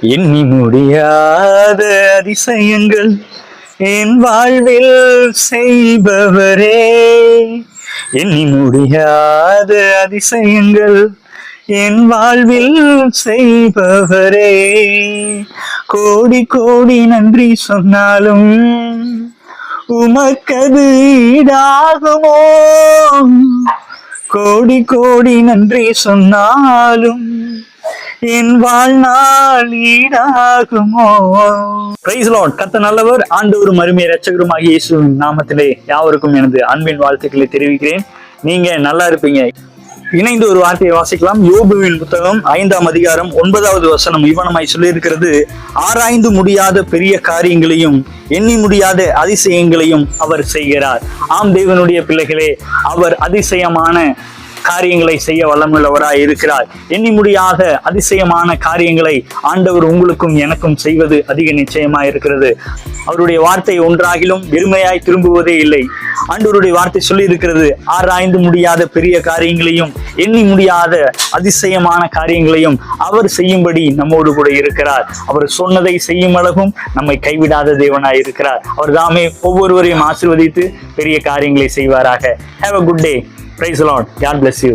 எண்ணி முடியாத அதிசயங்கள் என் வாழ்வில் செய்பவரே, எண்ணி முடியாத அதிசயங்கள் என் வாழ்வில் செய்பவரே. கோடி கோடி நன்றி சொன்னாலும் உமக்கது ஈடாகுமோ? கோடி கோடி நன்றி சொன்னாலும் என் வாழ்நாள் ஈடாகுமோ? Price Lord. கர்த்தர் நல்லவர். ஆண்டவரும் அருமை இரட்சகருமாகிய இயேசுவின் நாமத்திலே யாவருக்கும் எனது அன்பின் வாழ்த்துக்களை தெரிவிக்கிறேன். நீங்க நல்லா இருப்பீங்க. இணைந்து ஒரு வார்த்தையை வாசிக்கலாம். யோபுவின் புத்தகம் 5ஆம் அதிகாரம் 9வது வசனம் இவனமாய் சொல்லியிருக்கிறது, ஆராய்ந்து முடியாத பெரிய காரியங்களையும் எண்ணி முடியாத அதிசயங்களையும் அவர் செய்கிறார். ஆம் தேவனுடைய பிள்ளைகளே, அவர் அதிசயமான காரியங்களை செய்ய வல்லமுள்ளவராய் இருக்கிறார். எண்ணி முடியாத அதிசயமான காரியங்களை ஆண்டவர் உங்களுக்கும் எனக்கும் செய்வது அதிக நிச்சயமாய் இருக்கிறது. அவருடைய வார்த்தை ஒன்றாகிலும் வெறுமையாய் திரும்புவதே இல்லை. ஆண்டவருடைய வார்த்தை சொல்லி இருக்கிறது, ஆராய்ந்து முடியாத பெரிய காரியங்களையும் எண்ணி முடியாத அதிசயமான காரியங்களையும் அவர் செய்யும்படி நம்மோடு கூட இருக்கிறார். அவர் சொன்னதை செய்யும் அளவும் நம்மை கைவிடாத தேவனாய் இருக்கிறார். அவர் தாமே ஒவ்வொருவரையும் ஆசீர்வதித்து பெரிய காரியங்களை செய்வாராக. Have a good day. Praise the Lord. God bless you.